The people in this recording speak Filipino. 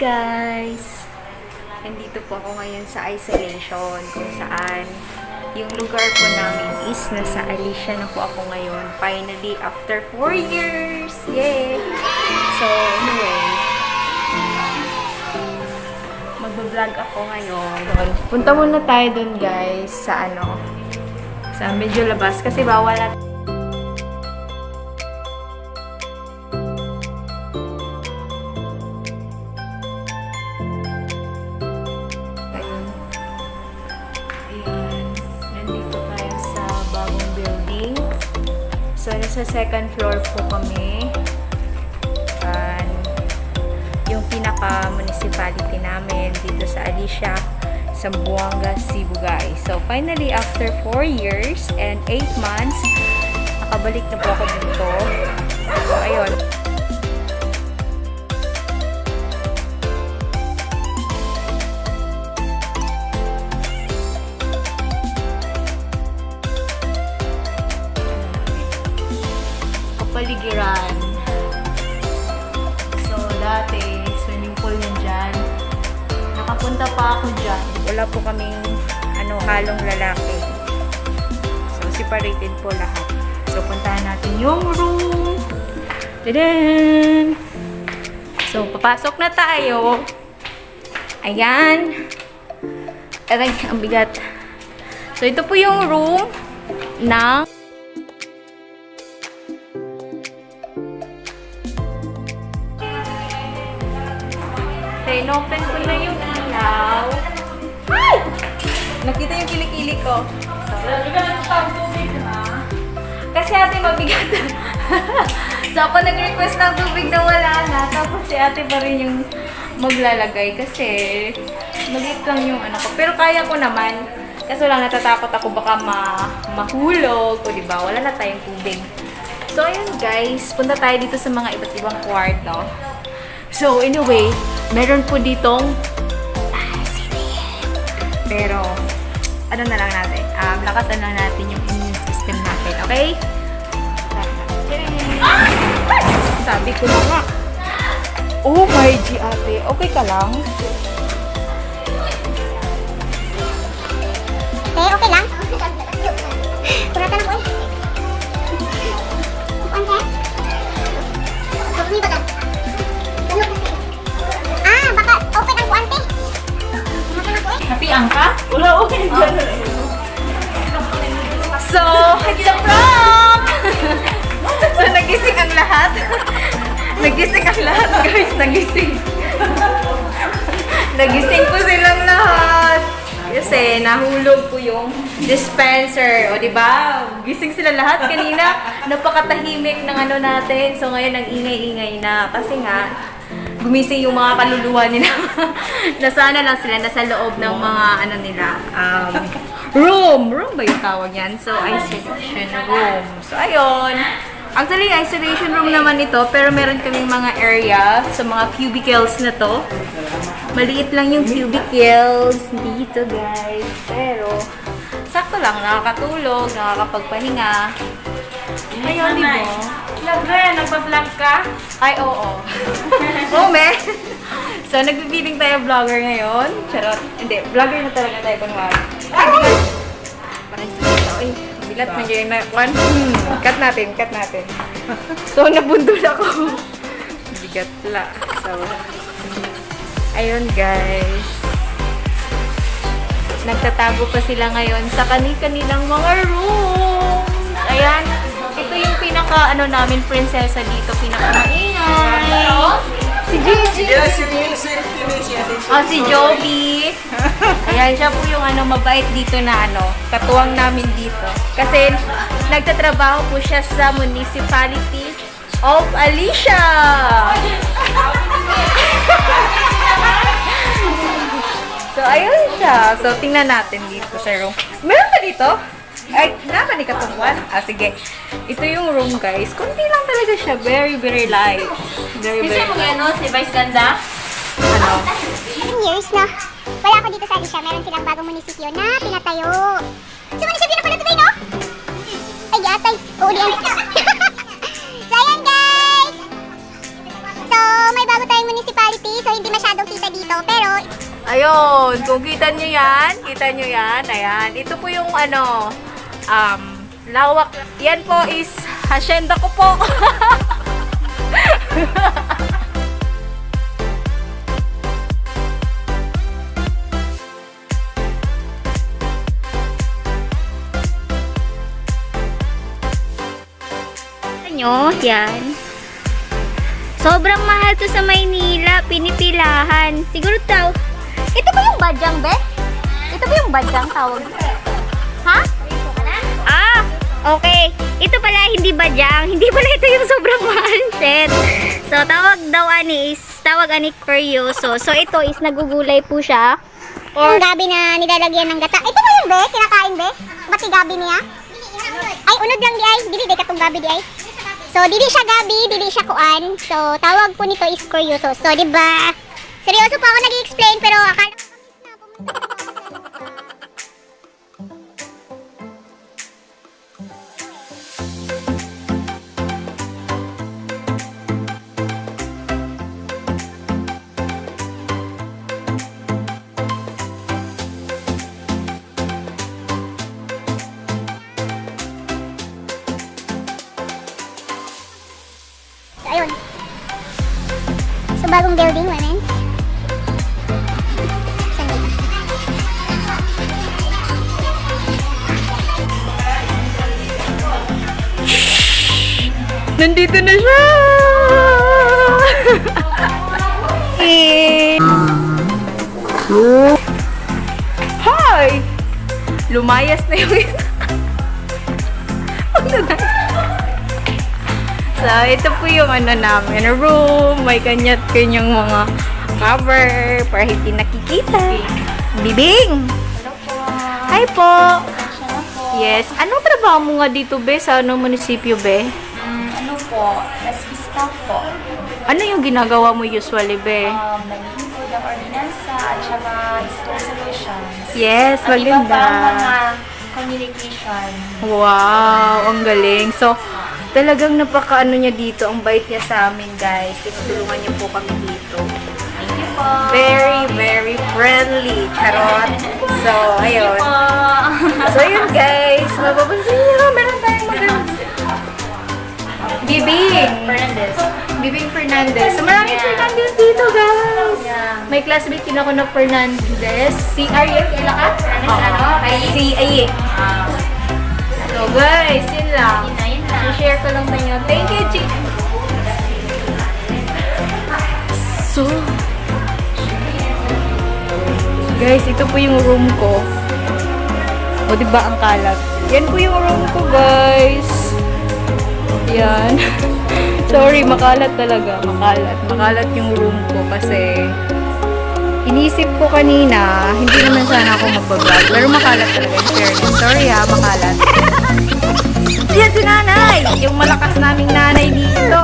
guys! Nandito po ako ngayon sa isolation kung saan yung lugar po namin is nasa Alicia na po ako ngayon. Finally, after 4 years! Yay! So, anyway, magbablog ako ngayon. Punta muna tayo dun guys sa sa medyo labas kasi bawal na. So, nasa second floor po kami. Yung pinaka-municipality namin dito sa Alicia, Zamboanga, Cebu, guys. So, finally, after 4 years and 8 months, nakabalik na po ako dito. So, ayun. Paligiran. So, dati, swimming pool yan dyan. Nakapunta pa ako dyan. Wala po kaming halong lalaki. So, separated po lahat. So, puntahan natin yung room. Tadaan! So, papasok na tayo. Ayan. Aray, ang bigat. So, ito po yung room ng open ko na yung ilaw. Ay! Nakita yung kilikili ko. Kasi ate mabigat. So ako nag-request ng tubig na wala na. Tapos si ate pa rin yung maglalagay. Kasi maliit lang yung ko. Pero kaya ko naman. Kaso lang natatakot ako baka mahulog. O diba? Wala na tayong tubig. So ayun guys. Punta tayo dito sa mga iba't ibang kwarto. So, anyway, meron po ditong pero, ano na lang natin, lakasan lang natin yung immune system natin, okay? Sabi ko na nga. Oh my G, ate. Okay ka lang? Okay lang? Kuratan ako eh. Okay? Kapag ba ka? Baka open ang kuante. Happy ka? Wala, okay. So, it's a prank! So, nagising ang lahat. Nagising ang lahat, guys. Nagising po silang lahat. Kasi, nahulog po yung dispenser. O, diba? Gising sila lahat kanina. Napakatahimik ng natin. So, ngayon, ang ingay-ingay na. Kasi nga, gumising yung mga kaluluwa nila. Nasana lang sila, nasa loob ng mga room ba yung tawag yan? So, isolation room. So, ayun. Actually, isolation room naman ito, pero meron kaming mga area sa mga cubicles na to. Maliit lang yung cubicles dito, guys. Pero, sakto lang, nakakatulog, nakakapagpahinga. Ayun, di ba? Nagpa-vlog ka? Ay, oo. Oo, me. So, nagbibiling tayo vlogger ngayon. Charot. Hindi, vlogger na talaga tayo kunwari. Ay, bigat. Parang sa ito. Ay, bilat na dyan na. Cut natin. So, nabundol ako. Bigat la. So, ayun guys. Nagtatago pa sila ngayon sa kanilang mga rooms. Ayan. Ito yung pinaka namin prinsesa dito, pinaka maingay. Si Gigi. Si Joby. Ayan, siya po yung mabait dito na katuwang namin dito. Kasi nagtatrabaho po siya sa Municipality of Alicia. So, ayun siya. So, tingnan natin dito sa room. Meron ba dito? Ay, naman ni katungwan. Sige. Ito yung room, guys. Kunti lang talaga siya. Very, very light. Very, very light. Si Vice Ganda? 7 years na. Wala ako dito sa Alicia. Meron silang bagong munisipyo na pinatayo. So, munisipyo na pala ito, no? Ay, atay. Uulian. So, ayan, guys. So, may bago tayong municipality. So, hindi masyadong kita ayun. Kung kita nyo yan, ayan. Ito po yung lawak. Yan po is hacienda ko po. Nyo, yan. Sobrang mahal to sa Maynila, pinipilahan. Siguro daw. Ito ba yung badyang, be? Ito ba yung badyang tawag? Ha? Ah, okay. Ito pala hindi badyang. Hindi pala ito yung sobrang mahal, shit. So, tawag ani peryoso. So, ito is nagugulay po siya. Yung gabi na nilalagyan ng gata. Ito ba yun, be? Kinakain, be? Ba't yung gabi niya? Ay, unod lang di ay. Dili, di katong gabi di ay. So, dili siya gabi, dili siya kuan. So, tawag po nito is kuryoso. So, di ba? Seryoso pa ako nag-i-explain, pero akala ko ayun. So, bagong building, women. Nandito na siya! Hi! Lumayas na yung So, ito po yung namin, room. May kanyang mga cover para hindi nakikita. Bibing! Hello po. Hi po! Yes. Yes. Anong trabaho mo nga dito, be? Sa munisipyo, be? Ano po, SP staff po. Ano yung ginagawa mo usually, be? Naging po ng ordinansa at saka school solutions. Yes, At iba maganda. pa mga communication. Wow, ang galing. So, talagang napakaano niya dito. Ang bait niya sa amin, guys. Tinutulungan niyo po kami dito. Thank you po. Very, very friendly. Charot. So, ayun. Po. So, yun, guys. Mapapansin niyo, meron tayong maganda. Bibing. Fernandez. Bibing Fernandez. So, maraming Yeah. Fernandez dito, guys. Yeah. May classmate din ako na Fernandez. Si Ariel, kailan ka? Ano? Kay Si Aye. So, guys, yun lang. Yun na. I-share ko lang sa inyo. Thank you, Chick. So, guys, ito po yung room ko. O, diba ang kalat? Yan po yung room ko, guys. Yan. Sorry, makalat talaga. Makalat yung room ko kasi inisip ko kanina, hindi naman sana ako magbablog. Pero makalat talaga. In fairness. Sorry ha, makalat. Yan si nanay! Yung malakas naming nanay dito.